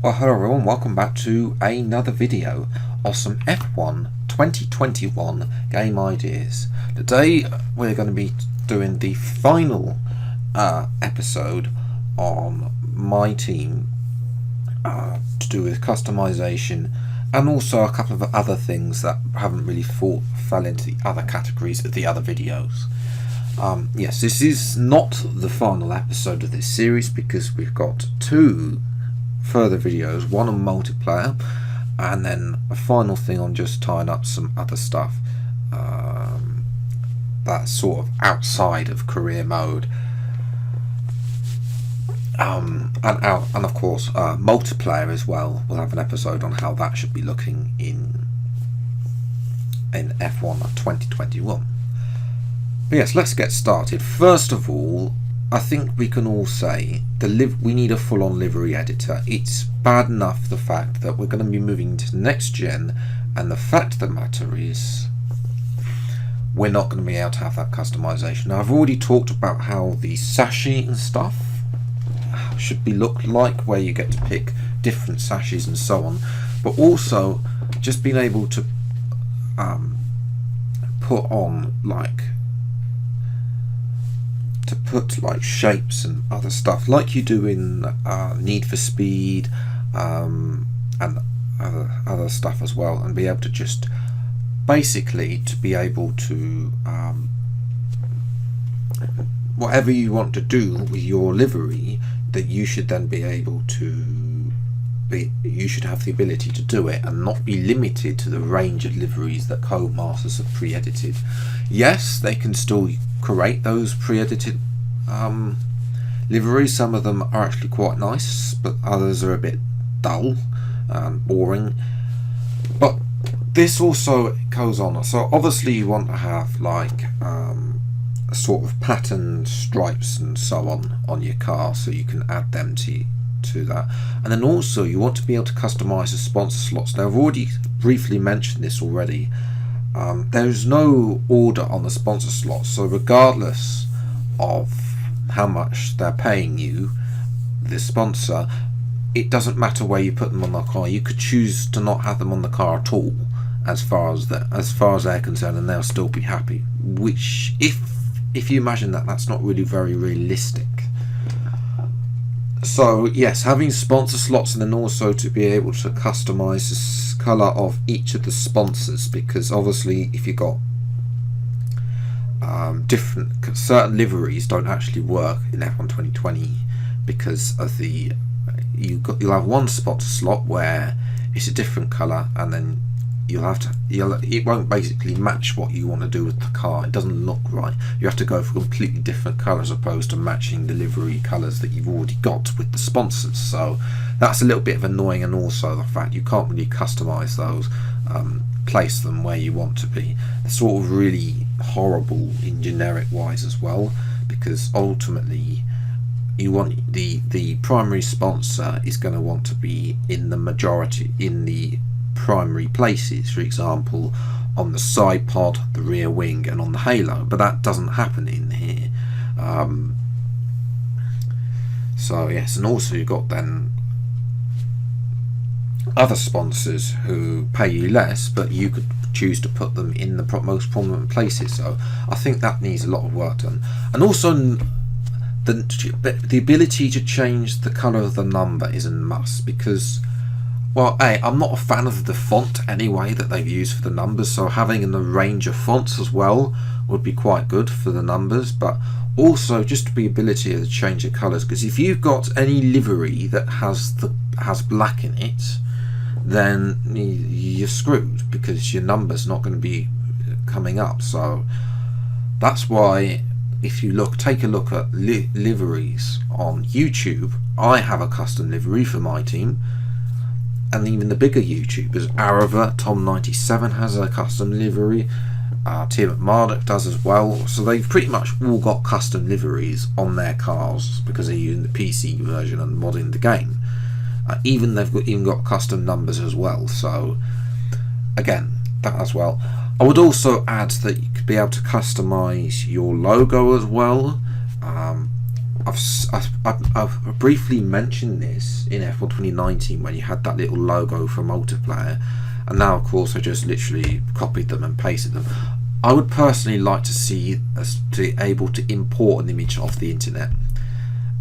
Well, hello everyone, welcome back to another video of some F1 2021 game ideas. Today we're going to be doing the final episode on my team to do with customization, and also a couple of other things that haven't really fell into the other categories of the other videos. Yes, this is not the final episode of this series because we've got two further videos, one on multiplayer and then a final thing on just tying up some other stuff that's sort of outside of career mode, and of course multiplayer as well. We'll have an episode on how that should be looking in F1 2021. But yes, let's get started. First of all, I think we can all say we need a full-on livery editor. It's bad enough the fact that we're going to be moving to next gen, and the fact of the matter is we're not going to be able to have that customization. Now, I've already talked about how the sachet and stuff should be look like, where you get to pick different sachets and so on, but also just being able to put on shapes and other stuff like you do in Need for Speed and other stuff as well, and be able to just basically to be able to whatever you want to do with your livery, that you should then be able to you should have the ability to do it and not be limited to the range of liveries that Codemasters have pre-edited. Yes, they can still create those pre-edited liveries. Some of them are actually quite nice, but others are a bit dull and boring. But this also goes on, so obviously you want to have like a sort of patterned stripes and so on your car, so you can add them to that. And then also you want to be able to customize the sponsor slots. Now, I've already briefly mentioned this already. There's no order on the sponsor slots, so regardless of how much they're paying you, the sponsor, it doesn't matter where you put them on the car. You could choose to not have them on the car at all, as far as they're concerned, and they'll still be happy. Which, if you imagine that, that's not really very realistic. So yes, having sponsor slots, and then also to be able to customize the color of each of the sponsors, because obviously if you've got certain liveries don't actually work in F1 2020 because of you'll have one sponsor slot where it's a different color, and then it won't basically match what you want to do with the car. It doesn't look right. You have to go for completely different colors opposed to matching the livery colors that you've already got with the sponsors. So that's a little bit of annoying, and also the fact you can't really customize those, place them where you want to be. It's sort of really horrible in generic wise as well, because ultimately you want the primary sponsor is going to want to be in the majority in the primary places, for example on the side pod, the rear wing, and on the halo, but that doesn't happen in here. So yes, and also you've got then other sponsors who pay you less, but you could choose to put them in the most prominent places. So I think that needs a lot of work done. And also the ability to change the color of the number is a must, because, well, I'm not a fan of the font anyway that they've used for the numbers, so having a range of fonts as well would be quite good for the numbers. But also just the ability to change the colors, because if you've got any livery that has black in it, then you're screwed, because your number's not going to be coming up. So that's why if you take a look at liveries on YouTube, I have a custom livery for my team, and even the bigger YouTubers, Arava, Tom97 has a custom livery, Tim McMardock does as well. So they've pretty much all got custom liveries on their cars because they're using the PC version and modding the game. They've got custom numbers as well. So again, that as well. I would also add that you could be able to customize your logo as well. I've briefly mentioned this in F1 2019 when you had that little logo for multiplayer, and now of course I just literally copied them and pasted them. I would personally like to see us to able to import an image off the internet.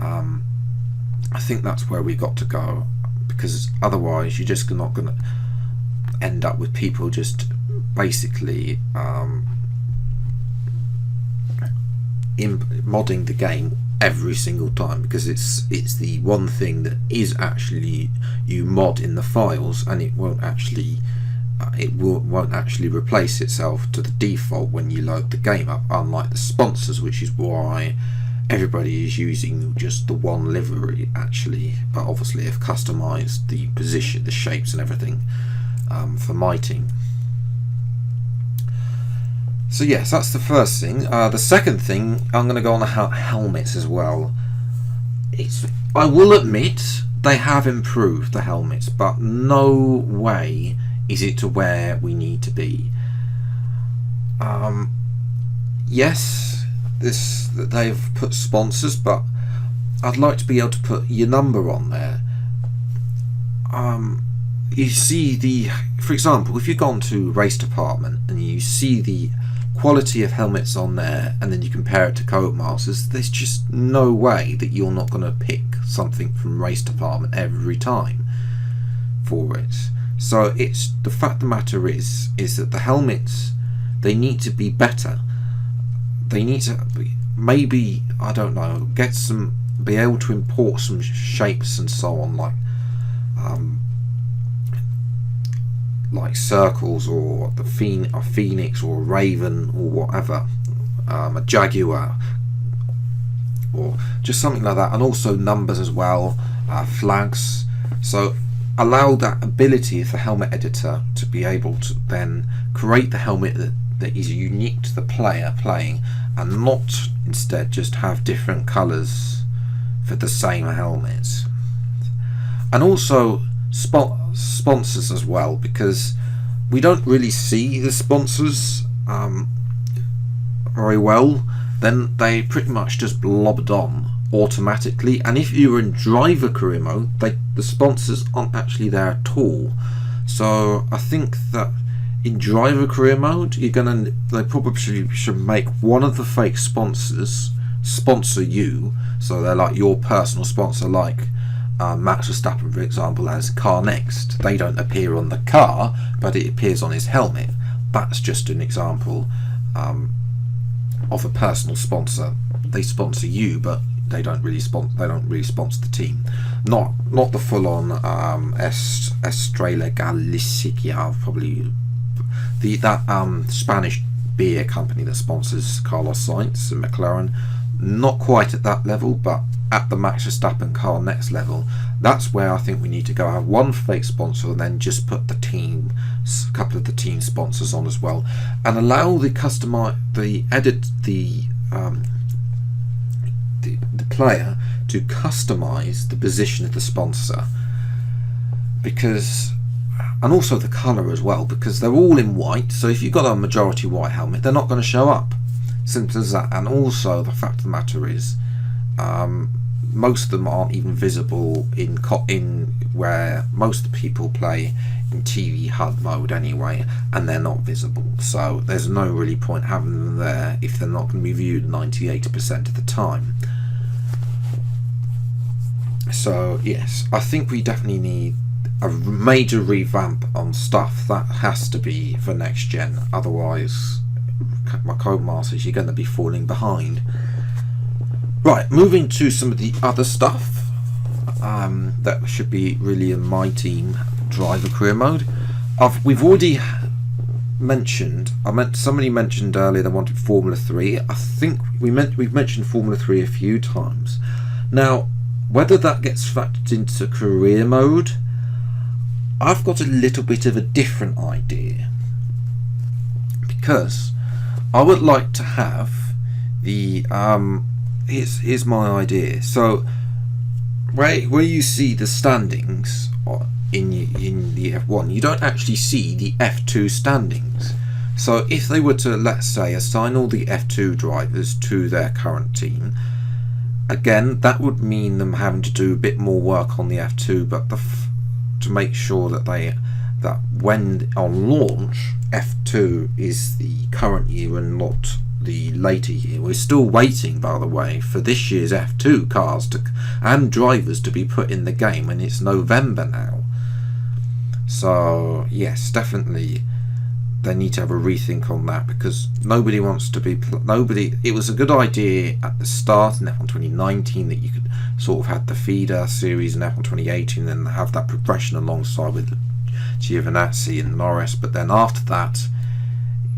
I think that's where we got to go, because otherwise you're just not going to end up with people just basically modding the game every single time, because it's the one thing that is actually you mod in the files, and it won't actually replace itself to the default when you load the game up, unlike the sponsors, which is why everybody is using just the one livery actually, but obviously have customized the position, the shapes and everything for my team. So yes, that's the first thing. The second thing, I'm going to go on the helmets as well. I will admit they have improved the helmets, but no way is it to where we need to be. Yes, they've put sponsors, but I'd like to be able to put your number on there. You see for example, if you've gone to race department and you see the quality of helmets on there, and then you compare it to Codemasters, there's just no way that you're not going to pick something from race department every time for it. So it's the fact of the matter is that the helmets, they need to be better. They need to maybe, I don't know, be able to import some shapes and so on, like circles, or a phoenix or a raven or whatever, a jaguar, or just something like that, and also numbers as well, flags. So allow that ability for helmet editor to be able to then create the helmet that is unique to the player playing, and not instead just have different colours for the same helmets. And also sponsors as well, because we don't really see the sponsors very well. Then they pretty much just blobbed on automatically, and if you're in driver career mode, the sponsors aren't actually there at all. So I think that in driver career mode, they probably should make one of the fake sponsors sponsor you, so they're like your personal sponsor, like Max Verstappen, for example, as Car Next. They don't appear on the car, but it appears on his helmet. That's just an example of a personal sponsor. They sponsor you, but they don't really sponsor the team. Not the full-on Estrella Galicia, probably that Spanish beer company that sponsors Carlos Sainz and McLaren. Not quite at that level, but at the Max Verstappen Car Next level, that's where I think we need to go. Have one fake sponsor, and then just put a couple of the team sponsors on as well, and allow the player to customize the position of the sponsor, and also the color as well, because they're all in white. So if you've got a majority white helmet, they're not going to show up. Simple as that. And also the fact of the matter is, most of them aren't even visible in where most of the people play in TV HUD mode anyway, and they're not visible. So there's no really point having them there if they're not going to be viewed 98% of the time. So yes, I think we definitely need a major revamp on stuff. That has to be for next gen, otherwise my Codemasters, you're going to be falling behind. Right, moving to some of the other stuff that should be really in my team driver career mode. We've already mentioned, somebody mentioned earlier they wanted Formula 3. I think we've mentioned Formula 3 a few times. Now, whether that gets factored into career mode, I've got a little bit of a different idea, because I would like to have the here's my idea. So where you see the standings in the F1, you don't actually see the F2 standings. So if they were to, let's say, assign all the F2 drivers to their current team, again, that would mean them having to do a bit more work on the F2, but to make sure that when on launch, F2 is the current year and not the later year. We're still waiting, by the way, for this year's F2 cars and drivers to be put in the game, and it's November now. So yes, definitely they need to have a rethink on that, because nobody wants to be it was a good idea at the start in F1 2019 that you could sort of have the feeder series in F1 2018 and have that progression alongside with Giovinazzi and Norris, but then after that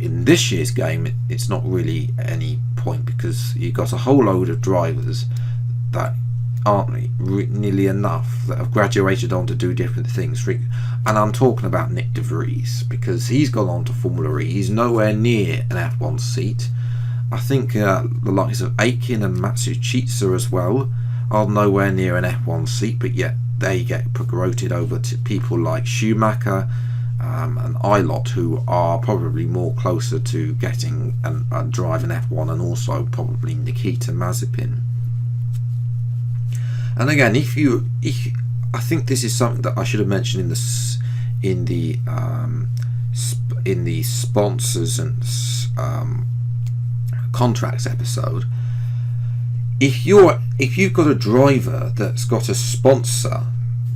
in this year's game it's not really any point, because you've got a whole load of drivers that aren't nearly enough that have graduated on to do different things. And I'm talking about Nick De Vries, because he's gone on to Formula E. He's nowhere near an F1 seat. I think the likes of Aiken and Matsushita as well are nowhere near an F1 seat, but yet they get promoted over to people like Schumacher and Ilott, who are probably more closer to getting and driving F1, and also probably Nikita Mazepin. And again, I think this is something that I should have mentioned in the sponsors and contracts episode. If you've got a driver that's got a sponsor,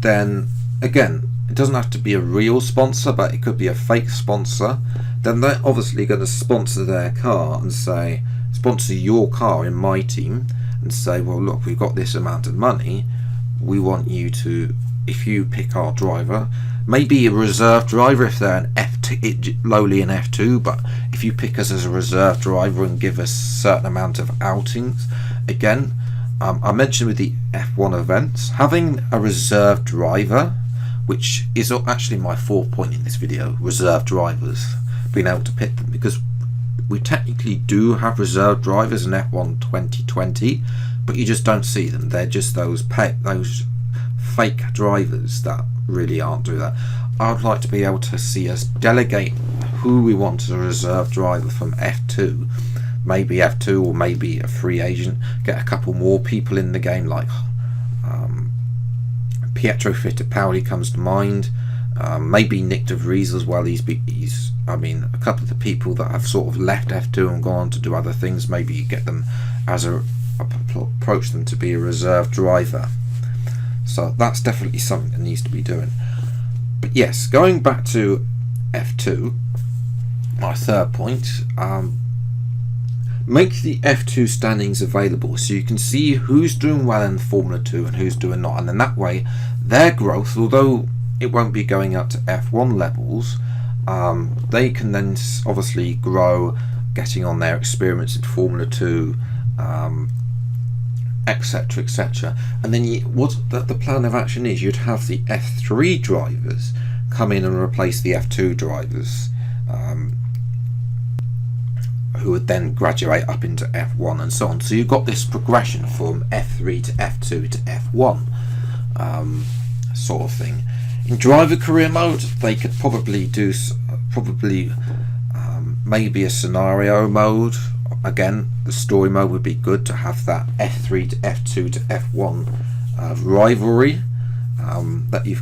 then again, it doesn't have to be a real sponsor, but it could be a fake sponsor. Then they're obviously going to sponsor their car and say, sponsor your car in my team, and say, well, look, we've got this amount of money. We want you to, if you pick our driver, maybe a reserve driver if they're an F2, lowly in F2, but if you pick us as a reserve driver and give us a certain amount of outings, again, I mentioned with the F1 events, having a reserve driver, which is actually my fourth point in this video, reserve drivers, being able to pick them, because we technically do have reserve drivers in F1 2020, but you just don't see them. They're just those fake drivers that really aren't doing that. I'd like to be able to see us delegate who we want as a reserve driver from F2, maybe F2 or maybe a free agent, get a couple more people in the game, like Pietro Fittipaldi comes to mind, maybe Nick De Vries as well. I mean, a couple of the people that have sort of left F2 and gone on to do other things, maybe you get them as approach them to be a reserve driver. So that's definitely something that needs to be doing. But yes, going back to F2, my third point, make the F2 standings available so you can see who's doing well in Formula 2 and who's doing not, and then that way their growth, although it won't be going up to F1 levels, they can then obviously grow, getting on their experience in Formula 2, etc, etc. And then the plan of action is, you'd have the F3 drivers come in and replace the F2 drivers, who would then graduate up into F1 and so on. So you've got this progression from F3 to F2 to F1 sort of thing. In driver career mode, they could probably do maybe a scenario mode. Again, the story mode would be good to have that F3 to F2 to F1 rivalry that you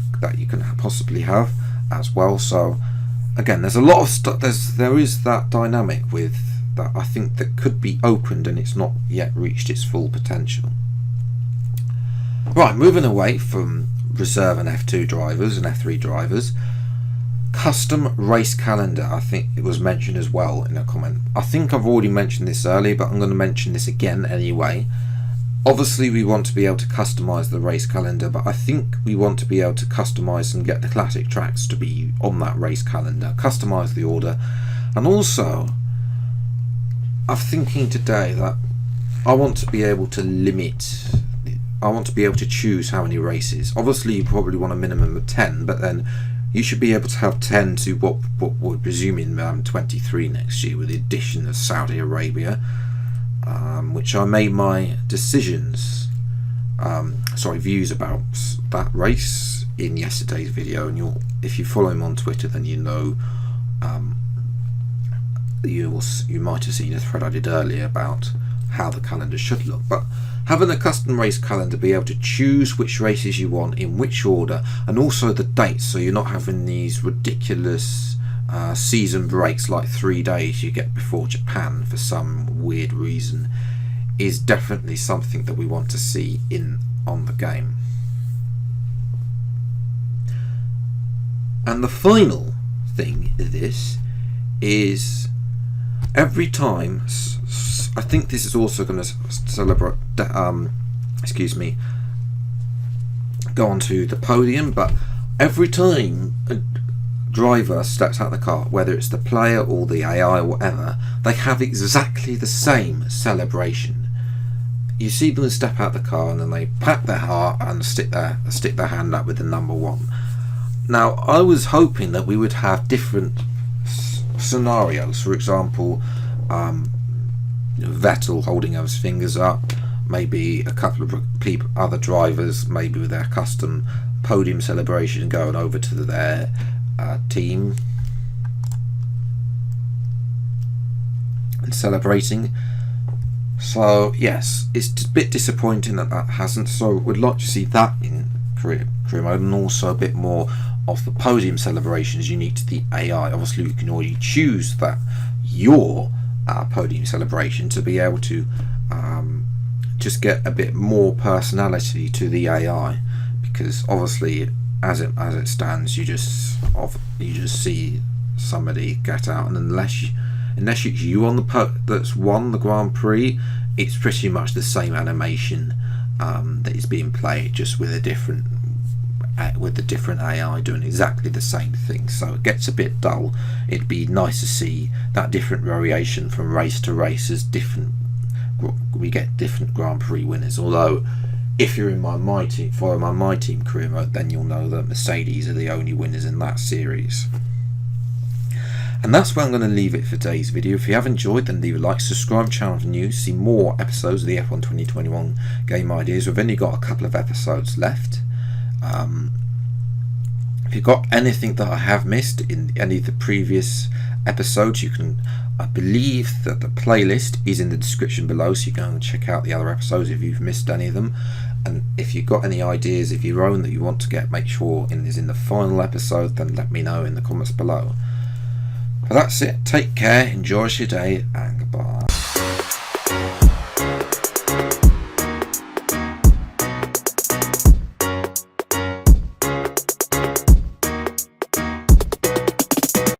can possibly have as well. So again, there's a lot of stuff. There is that dynamic with that, I think, that could be opened, and it's not yet reached its full potential. Right, moving away from reserve and F2 drivers and F3 drivers, custom race calendar. I think it was mentioned as well in a comment. I think I've already mentioned this earlier, but I'm going to mention this again anyway. Obviously we want to be able to customize the race calendar, but I think we want to be able to customize and get the classic tracks to be on that race calendar, customize the order. And also, I'm thinking today that I want to be able to choose how many races. Obviously you probably want a minimum of 10, but then you should be able to have 10 to what we're presuming 23 next year, with the addition of Saudi Arabia, which I made my views about that race in yesterday's video, and if you follow him on Twitter, then you know, you might have seen a thread I did earlier about how the calendar should look. But having a custom race calendar, be able to choose which races you want in which order, and also the dates, so you're not having these ridiculous season breaks like 3 days you get before Japan for some weird reason, is definitely something that we want to see on the game. And the final thing of this is every time, I think this is also going to celebrate, go onto the podium, but every time a driver steps out of the car, whether it's the player or the AI or whatever, they have exactly the same celebration. You see them step out of the car and then they pat their heart and stick their hand up with the number 1. Now, I was hoping that we would have different scenarios. For example, Vettel holding his fingers up, maybe a couple of other drivers, maybe with their custom podium celebration, going over to their team and celebrating. So yes, it's a bit disappointing that hasn't. So we'd like to see that in career mode, and also a bit more of the podium celebrations unique to the AI. Obviously, you can already choose that your podium celebration to be able to just get a bit more personality to the AI, because obviously as it stands, you just see somebody get out, and unless it's you on that's won the Grand Prix, it's pretty much the same animation that is being played, just with a different AI doing exactly the same thing. So it gets a bit dull. It'd be nice to see that different variation from race to race, as we get different Grand Prix winners. Although if you're in my team career mode, then you'll know that Mercedes are the only winners in that series. And that's where I'm going to leave it for today's video. If you have enjoyed, then leave a like, subscribe to the channel for news, see more episodes of the F1 2021 game ideas. We've only got a couple of episodes left. If you've got anything that I have missed in any of the previous episodes, you can, I believe that the playlist is in the description below, so you can go and check out the other episodes if you've missed any of them. And if you've got any ideas of your own that you want to make sure is in the final episode, then let me know in the comments below. But that's it. Take care, enjoy your day, and goodbye.